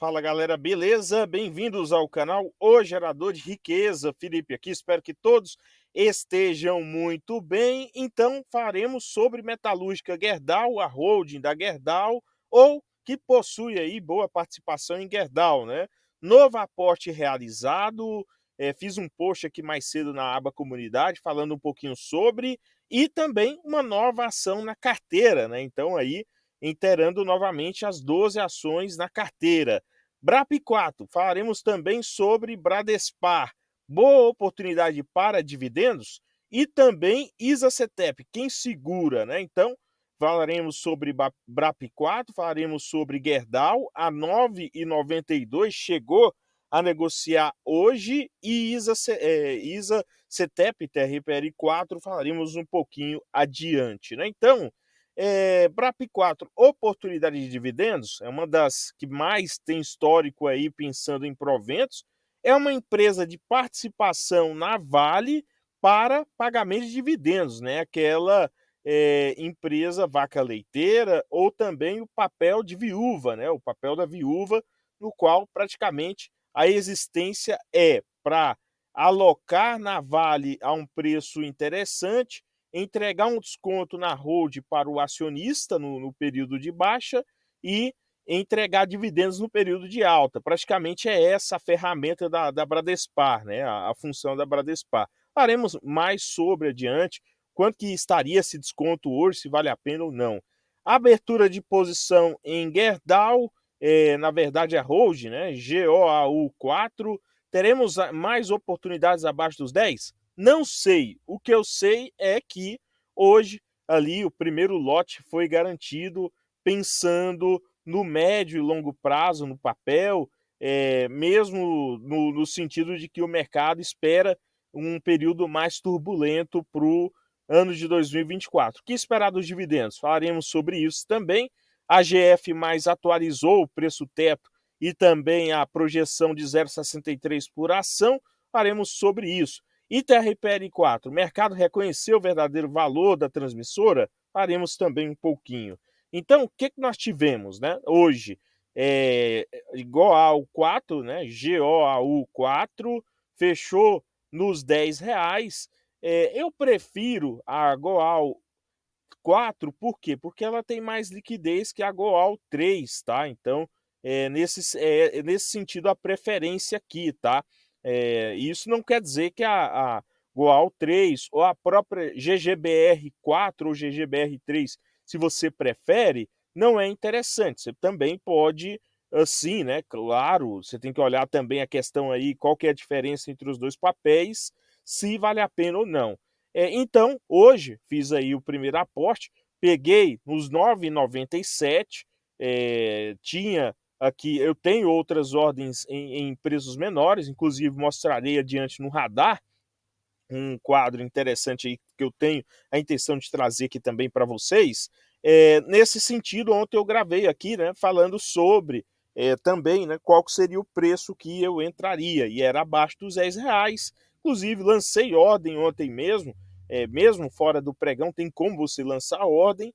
Fala galera, beleza? Bem-vindos ao canal O Gerador de Riqueza. Felipe aqui, espero que todos estejam muito bem. Então faremos sobre Metalúrgica Gerdau, a holding da Gerdau, ou que possui aí boa participação em Gerdau, né? Novo aporte realizado, fiz um post aqui mais cedo na aba comunidade falando um pouquinho sobre, e também uma nova ação na carteira, né? Então aí inteirando novamente as 12 ações na carteira. BRAP4, falaremos também sobre Bradespar, boa oportunidade para dividendos, e também ISA-CETEP, quem segura, né? Então, falaremos sobre BRAP4, falaremos sobre Gerdau, a 9,92 chegou a negociar hoje, e ISA-CETEP, TRPR4, falaremos um pouquinho adiante, né? Então, BRAP4, oportunidade de dividendos, é uma das que mais tem histórico aí pensando em proventos, é uma empresa de participação na Vale para pagamento de dividendos, né? Aquela empresa vaca leiteira, ou também o papel de viúva, né? O papel da viúva, no qual praticamente a existência é para alocar na Vale a um preço interessante, entregar um desconto na hold para o acionista no período de baixa e entregar dividendos no período de alta. Praticamente é essa a ferramenta da Bradespar, né? A função da Bradespar. Faremos mais sobre adiante, quanto que estaria esse desconto hoje, se vale a pena ou não. Abertura de posição em Gerdau, na verdade é hold, né? GOAU4. Teremos mais oportunidades abaixo dos 10? Não sei. O que eu sei é que hoje ali o primeiro lote foi garantido pensando no médio e longo prazo, no papel, mesmo no sentido de que o mercado espera um período mais turbulento para o ano de 2024. O que esperar dos dividendos? Falaremos sobre isso também. A GF mais atualizou o preço teto e também a projeção de 0,63 por ação. Faremos sobre isso. ITRPL4, o mercado reconheceu o verdadeiro valor da transmissora? Faremos também um pouquinho. Então, o que nós tivemos, né? Hoje, GOAU4, né? GOAU4, fechou nos R$ 10. Eu prefiro a GOAU 4, por quê? Porque ela tem mais liquidez que a Goal 3, tá? Então, nesse sentido a preferência aqui, tá? Isso não quer dizer que a Goal 3 ou a própria GGBR 4 ou GGBR 3, se você prefere, não é interessante. Você também pode, assim, né? Claro, você tem que olhar também a questão aí, qual que é a diferença entre os dois papéis, se vale a pena ou não. Então, hoje, fiz aí o primeiro aporte, peguei nos 9,97, tinha aqui, eu tenho outras ordens em preços menores, inclusive mostrarei adiante no radar um quadro interessante aí que eu tenho a intenção de trazer aqui também para vocês. Nesse sentido, ontem eu gravei aqui, né, falando sobre também, né, qual que seria o preço que eu entraria, e era abaixo dos R$ 10. Inclusive, lancei ordem ontem mesmo, mesmo fora do pregão, tem como você lançar ordem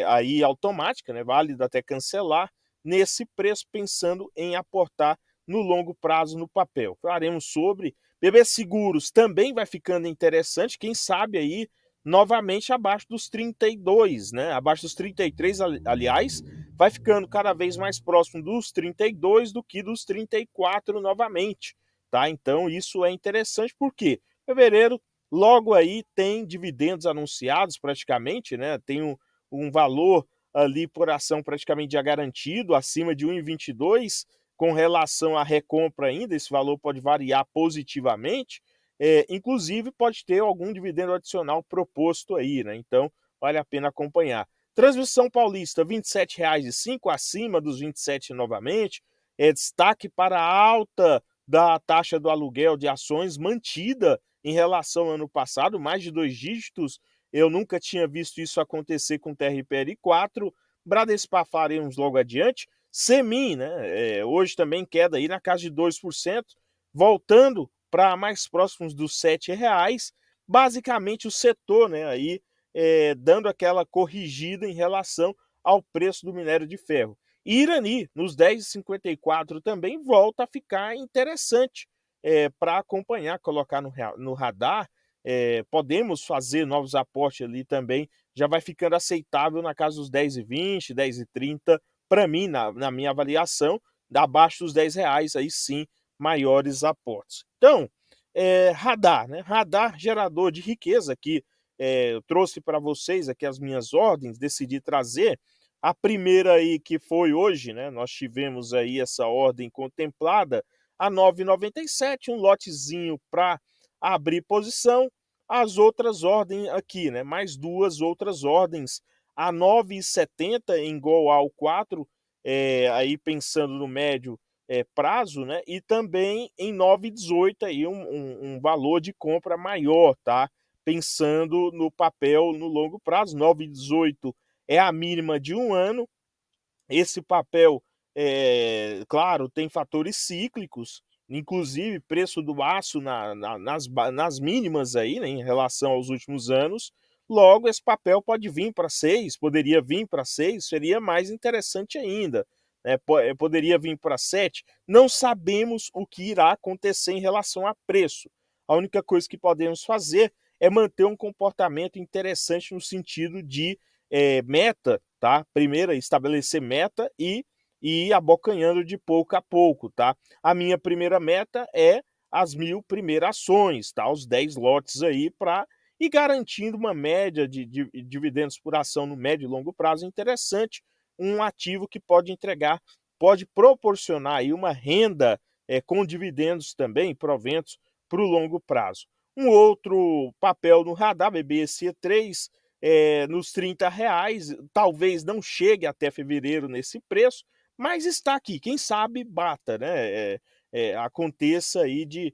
aí automática, né, válida até cancelar, nesse preço, pensando em aportar no longo prazo no papel. Falaremos sobre BB Seguros, também vai ficando interessante, quem sabe aí novamente abaixo dos 32, né? Abaixo dos 33, aliás, vai ficando cada vez mais próximo dos 32 do que dos 34 novamente, tá? Então isso é interessante porque fevereiro logo aí tem dividendos anunciados praticamente, né? Tem um valor ali por ação praticamente já garantido, acima de 1,22. Com relação à recompra ainda, esse valor pode variar positivamente, inclusive pode ter algum dividendo adicional proposto aí, né? Então, vale a pena acompanhar. Transmissão Paulista, R$ 27,05, acima dos 27 novamente. Destaque para a alta da taxa do aluguel de ações mantida em relação ao ano passado, mais de 2 dígitos. Eu nunca tinha visto isso acontecer com o TRPL4. Bradespar faremos logo adiante. Semin, né? Hoje também queda aí na casa de 2%, voltando para mais próximos dos R$ 7. Basicamente o setor, né, aí dando aquela corrigida em relação ao preço do minério de ferro. E Irani, nos 10,54 também, volta a ficar interessante para acompanhar, colocar no radar. Podemos fazer novos aportes ali também, já vai ficando aceitável na casa dos 10,20, 10,30, para mim, na minha avaliação, abaixo dos R$ 10, aí sim, maiores aportes. Então, radar, né? Radar gerador de riqueza, que eu trouxe para vocês aqui as minhas ordens, decidi trazer. A primeira aí que foi hoje, né? Nós tivemos aí essa ordem contemplada a 9,97, um lotezinho para abrir posição. As outras ordens aqui, né? Mais duas outras ordens a 9,70 em Goal 4, aí pensando no médio prazo, né? E também em 9,18 aí um valor de compra maior, tá? Pensando no papel no longo prazo. 9,18 é a mínima de um ano. Esse papel, claro, tem fatores cíclicos, inclusive preço do aço nas mínimas aí, né, em relação aos últimos anos. Logo, esse papel pode vir para 6, poderia vir para 6, seria mais interessante ainda. Né? Poderia vir para 7. Não sabemos o que irá acontecer em relação a preço. A única coisa que podemos fazer é manter um comportamento interessante no sentido de meta, tá? Primeiro, estabelecer meta e ir abocanhando de pouco a pouco, tá? A minha primeira meta é as 1.000 primeiras ações, tá? Os 10 lotes aí para ir garantindo uma média de dividendos por ação no médio e longo prazo interessante, um ativo que pode entregar, pode proporcionar aí uma renda com dividendos também, proventos para o longo prazo. Um outro papel no radar, BBSE3, nos R$ 30, talvez não chegue até fevereiro nesse preço, mas está aqui, quem sabe bata, né? Aconteça aí de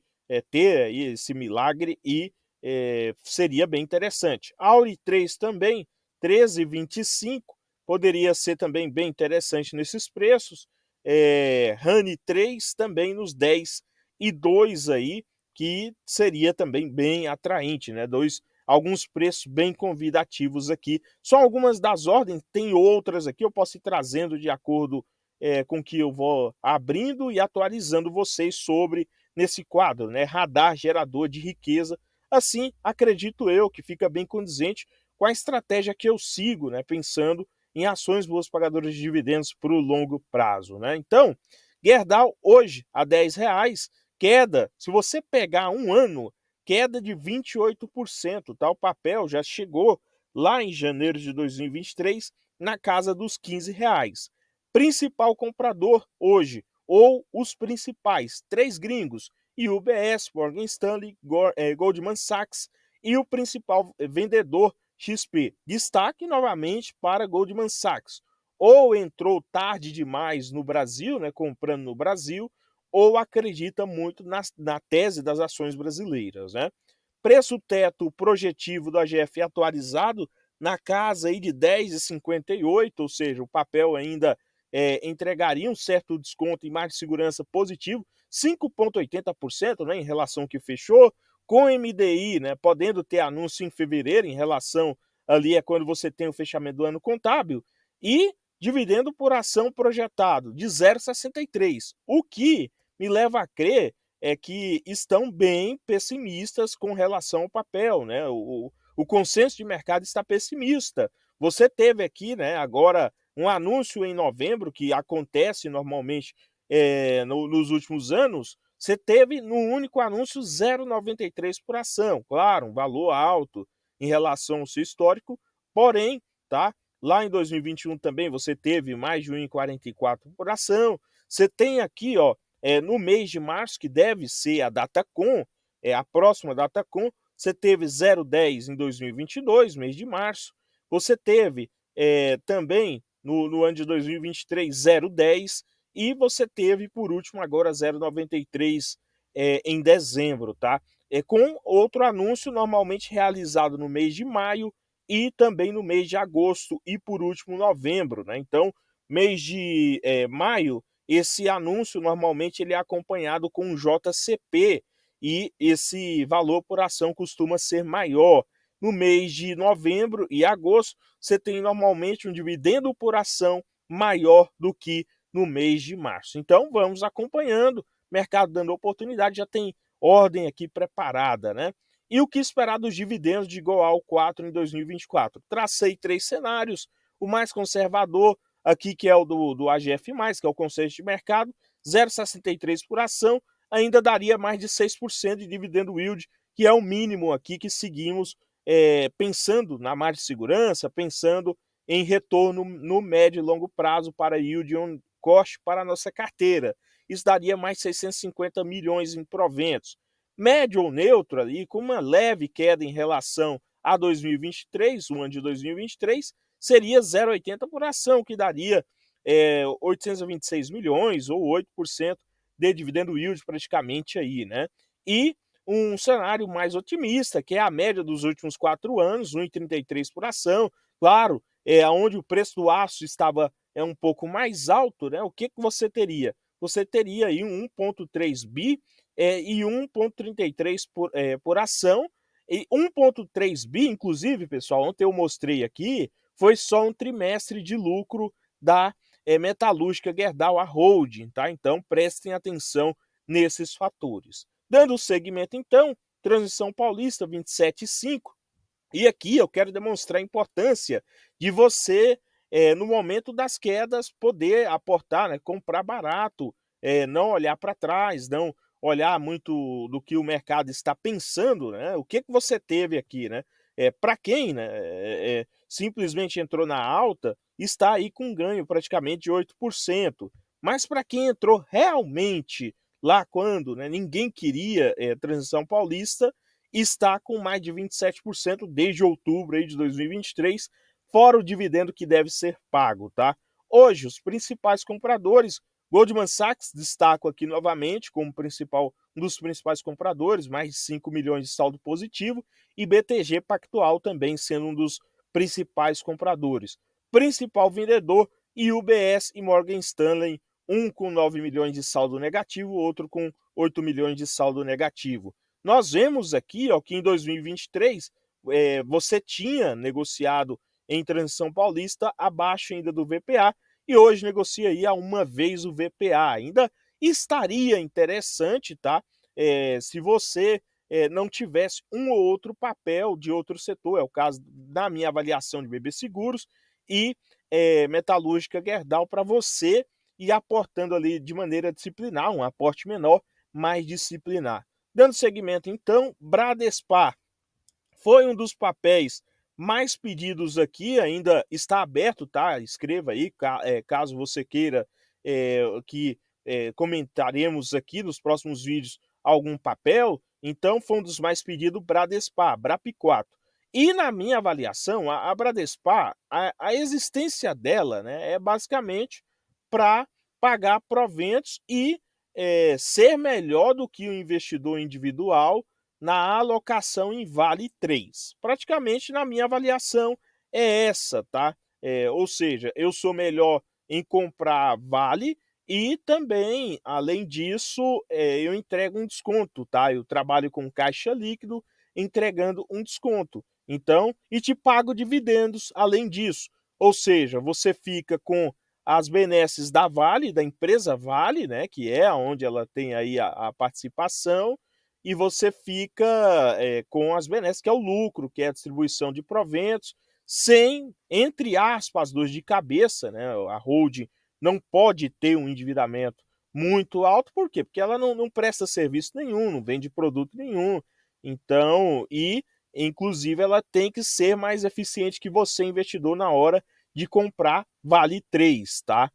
ter aí esse milagre e seria bem interessante. Auri 3 também, 13,25, poderia ser também bem interessante nesses preços. Rani 3 também nos 10,2 aí, que seria também bem atraente, né? Alguns preços bem convidativos aqui. Só algumas das ordens, tem outras aqui, eu posso ir trazendo de acordo com que eu vou abrindo e atualizando vocês sobre nesse quadro, né? Radar gerador de riqueza. Assim, acredito eu que fica bem condizente com a estratégia que eu sigo, né? Pensando em ações boas pagadoras de dividendos para o longo prazo, né? Então, Gerdau hoje a R$ 10, queda, se você pegar um ano, queda de 28%, tá? O papel já chegou lá em janeiro de 2023 na casa dos R$ 15. Principal comprador hoje, ou os principais, 3 gringos, UBS, Morgan Stanley, Goldman Sachs, e o principal vendedor, XP. Destaque novamente para Goldman Sachs. Ou entrou tarde demais no Brasil, né, comprando no Brasil, ou acredita muito na tese das ações brasileiras, né? Preço teto projetivo do AGF atualizado na casa aí de 10,58, ou seja, o papel ainda entregaria um certo desconto em margem de segurança positivo, 5,80%, né, em relação ao que fechou, com MDI, né, podendo ter anúncio em fevereiro em relação ali quando você tem o fechamento do ano contábil, e dividendo por ação projetado de 0,63, o que me leva a crer que estão bem pessimistas com relação ao papel, né? O consenso de mercado está pessimista. Você teve aqui, né, agora um anúncio em novembro, que acontece normalmente nos últimos anos. Você teve no único anúncio 0,93 por ação. Claro, um valor alto em relação ao seu histórico, porém, tá? Lá em 2021 também você teve mais de 1,44 por ação. Você tem aqui, ó, no mês de março, que deve ser a Datacom, a próxima Datacom, você teve 0,10 em 2022, mês de março. Você teve também no ano de 2023 0,10 e você teve por último agora 0,93 em dezembro, tá? Com outro anúncio normalmente realizado no mês de maio e também no mês de agosto e por último novembro, né? Então, mês de maio, esse anúncio normalmente ele é acompanhado com um JCP e esse valor por ação costuma ser maior. No mês de novembro e agosto, você tem normalmente um dividendo por ação maior do que no mês de março. Então vamos acompanhando, mercado dando oportunidade, já tem ordem aqui preparada, né? E o que esperar dos dividendos de Goal 4 em 2024? Tracei 3 cenários, o mais conservador aqui, que é o do AGF+, que é o Conselho de Mercado, 0,63 por ação, ainda daria mais de 6% de dividendo yield, que é o mínimo aqui que seguimos pensando na margem de segurança, pensando em retorno no médio e longo prazo para yield on cost para a nossa carteira. Isso daria mais 650 milhões em proventos. Médio ou neutro ali, com uma leve queda em relação a 2023, o ano de 2023, seria 0,80 por ação, que daria 826 milhões ou 8% de dividendo yield praticamente aí, né? E um cenário mais otimista, que é a média dos últimos 4 anos, 1,33 por ação. Claro, onde o preço do aço estava um pouco mais alto, né? O que você teria? Você teria aí um 1,3 bi e 1,33 por ação. E 1,3 bi, inclusive, pessoal, ontem eu mostrei aqui, foi só um trimestre de lucro da Metalúrgica Gerdau, a holding, tá? Então prestem atenção nesses fatores. Dando segmento, então, Transição Paulista 27,5. E aqui eu quero demonstrar a importância de você, no momento das quedas, poder aportar, né, comprar barato, não olhar para trás, não olhar muito do que o mercado está pensando, né? O que você teve aqui, né? Para quem, né, simplesmente entrou na alta, está aí com um ganho praticamente de 8%. Mas para quem entrou realmente lá quando, né, ninguém queria Transição Paulista, está com mais de 27% desde outubro aí de 2023, fora o dividendo que deve ser pago, tá? Hoje, os principais compradores, Goldman Sachs, destaco aqui novamente como um dos principais compradores, mais de 5 milhões de saldo positivo, e BTG Pactual também sendo um dos principais compradores. Principal vendedor, UBS e Morgan Stanley, um com 9 milhões de saldo negativo, outro com 8 milhões de saldo negativo. Nós vemos aqui que em 2023 você tinha negociado em Transição Paulista abaixo ainda do VPA e hoje negocia aí a uma vez o VPA. Ainda estaria interessante, tá? Se você não tivesse um ou outro papel de outro setor, é o caso da minha avaliação de BB Seguros e Metalúrgica Gerdau, para você ir aportando ali de maneira disciplinar, um aporte menor, mais disciplinar. Dando seguimento, então, Bradespar foi um dos papéis mais pedidos aqui, ainda está aberto, tá? Escreva aí, caso você queira que comentaremos aqui nos próximos vídeos algum papel. Então, foi um dos mais pedidos, Bradespar, BRAP4. E na minha avaliação, a Bradespar, a existência dela, né, é basicamente para pagar proventos e ser melhor do que o investidor individual na alocação em Vale 3. Praticamente, na minha avaliação, é essa, tá? Ou seja, eu sou melhor em comprar Vale e também, além disso, eu entrego um desconto, tá? Eu trabalho com caixa líquido, entregando um desconto. Então, e te pago dividendos além disso. Ou seja, você fica com as benesses da Vale, da empresa Vale, né, que é onde ela tem aí a participação, e você fica com as benesses, que é o lucro, que é a distribuição de proventos, sem, entre aspas, dores de cabeça, né? A holding não pode ter um endividamento muito alto, por quê? Porque ela não presta serviço nenhum, não vende produto nenhum. Então, inclusive, ela tem que ser mais eficiente que você, investidor, na hora de comprar Vale 3, tá?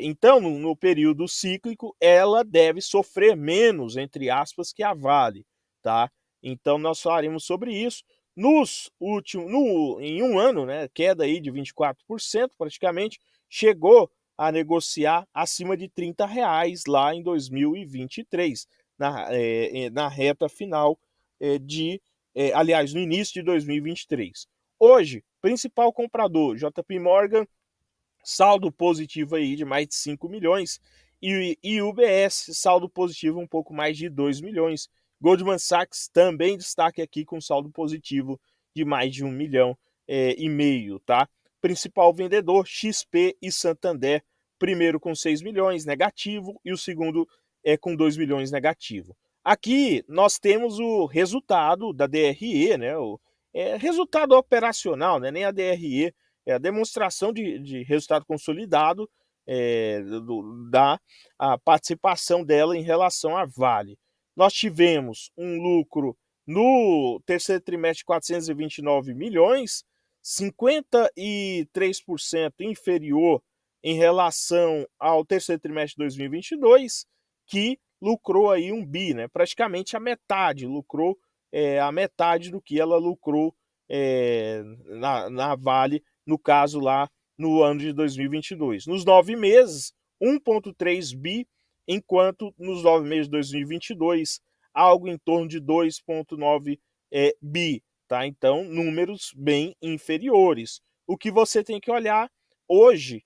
Então, no período cíclico, ela deve sofrer menos, entre aspas, que a Vale, tá? Então, nós falaremos sobre isso. Em um ano, né, queda aí de 24% praticamente, chegou a negociar acima de R$ 30 lá em 2023, na reta final aliás, no início de 2023. Hoje, principal comprador, JP Morgan, saldo positivo aí de mais de 5 milhões, e UBS, saldo positivo um pouco mais de 2 milhões. Goldman Sachs também destaque aqui com saldo positivo de mais de 1,5 milhão, tá? principal vendedor, XP e Santander, primeiro com 6 milhões negativo e o segundo com 2 milhões negativo. Aqui nós temos o resultado da DRE, né? Resultado operacional, né? Nem a DRE, é a demonstração de resultado consolidado da a participação dela em relação à Vale. Nós tivemos um lucro no terceiro trimestre de 429 milhões, 53% inferior em relação ao terceiro trimestre de 2022, que lucrou aí 1 bi, né? Praticamente a metade, lucrou a metade do que ela lucrou na Vale, no caso lá no ano de 2022. Nos 9 meses, 1,3 bi, enquanto nos 9 meses de 2022, algo em torno de 2,9 bi, tá? Então, números bem inferiores. O que você tem que olhar hoje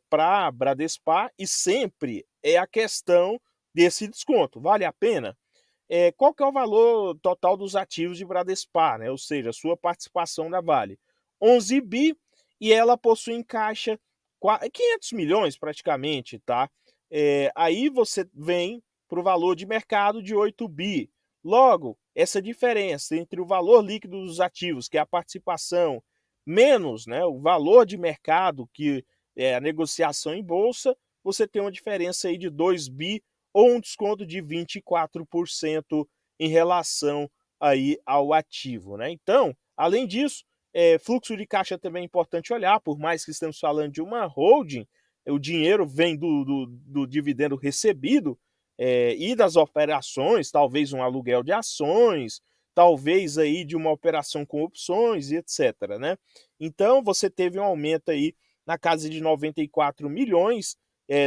para a Bradespar e sempre é a questão desse desconto. Vale a pena? Qual que é o valor total dos ativos de Bradespar, né? Ou seja, a sua participação na Vale? 11 bi, e ela possui em caixa 500 milhões praticamente, tá? Aí você vem para o valor de mercado de 8 bi. Logo, essa diferença entre o valor líquido dos ativos, que é a participação, menos, né, o valor de mercado, que é a negociação em bolsa, você tem uma diferença aí de 2 bi ou um desconto de 24% em relação aí ao ativo, né? Então, além disso, fluxo de caixa também é importante olhar, por mais que estamos falando de uma holding, o dinheiro vem do dividendo recebido e das operações, talvez um aluguel de ações, talvez aí de uma operação com opções e etc, né? Então, você teve um aumento aí na casa de 94 milhões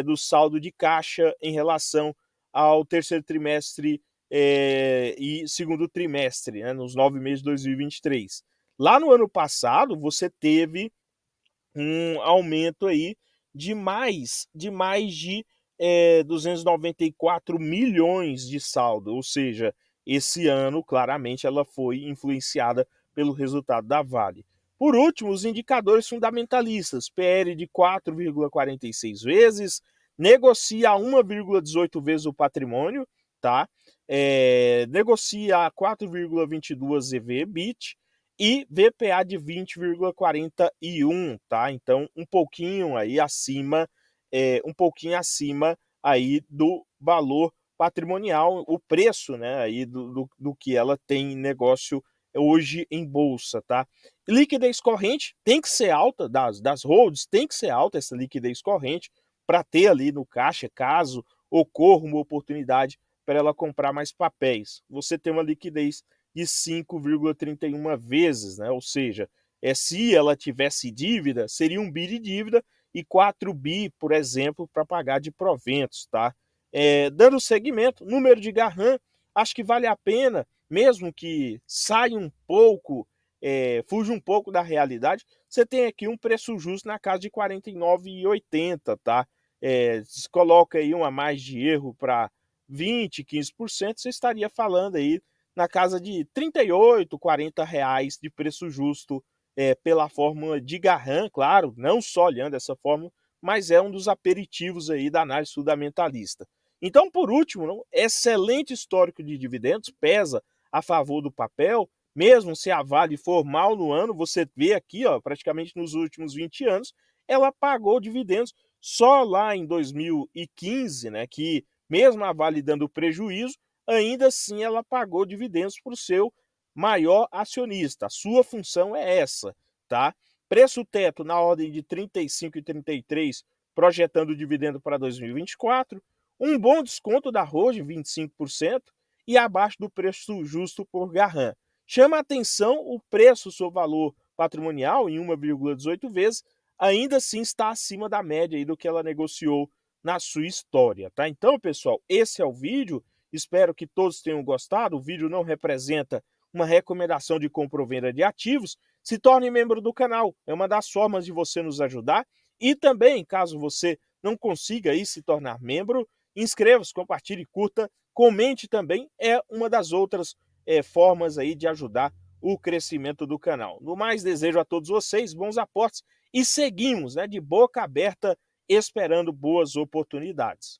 do saldo de caixa em relação ao terceiro trimestre e segundo trimestre, né, nos 9 meses de 2023. Lá no ano passado, você teve um aumento aí de mais de 294 milhões de saldo, ou seja, esse ano, claramente, ela foi influenciada pelo resultado da Vale. Por último, os indicadores fundamentalistas, PL de 4,46 vezes, negocia a 1,18 vezes o patrimônio, tá? Negocia a 4,22 EV/EBIT e VPA de 20,41, tá? Então, um pouquinho acima aí do valor patrimonial, o preço, né, aí do que ela tem em negócio hoje em bolsa, tá? Liquidez corrente tem que ser alta, das holds tem que ser alta essa liquidez corrente para ter ali no caixa, caso ocorra uma oportunidade para ela comprar mais papéis. Você tem uma liquidez de 5,31 vezes, né? Ou seja, se ela tivesse dívida, seria 1 bi de dívida e 4 bi, por exemplo, para pagar de proventos, tá? Dando seguimento, número de Garran, acho que vale a pena, mesmo que saia um pouco, fuja um pouco da realidade, você tem aqui um preço justo na casa de R$ 49,80, tá? Se coloca aí uma margem de erro para 20, 15%, você estaria falando aí na casa de R$ 38, R$ 40 de preço justo pela fórmula de Garran, claro, não só olhando essa fórmula, mas é um dos aperitivos aí da análise fundamentalista. Então, por último, excelente histórico de dividendos, pesa a favor do papel, mesmo se a Vale for mal no ano, você vê aqui, ó, praticamente nos últimos 20 anos, ela pagou dividendos só lá em 2015, né, que mesmo a Vale dando prejuízo, ainda assim ela pagou dividendos para o seu maior acionista. A sua função é essa, tá? Preço teto na ordem de 35 e 33, projetando o dividendo para 2024, um bom desconto da holding, 25%, e abaixo do preço justo por Garran. Chama a atenção o preço sobre valor patrimonial, em 1,18 vezes, ainda assim está acima da média aí do que ela negociou na sua história, tá? Então, pessoal, esse é o vídeo. Espero que todos tenham gostado. O vídeo não representa uma recomendação de compra ou venda de ativos. Se torne membro do canal, é uma das formas de você nos ajudar. E também, caso você não consiga aí se tornar membro, inscreva-se, compartilhe, curta, comente também. É uma das outras formas aí de ajudar o crescimento do canal. No mais, desejo a todos vocês bons aportes e seguimos, né, de boca aberta esperando boas oportunidades.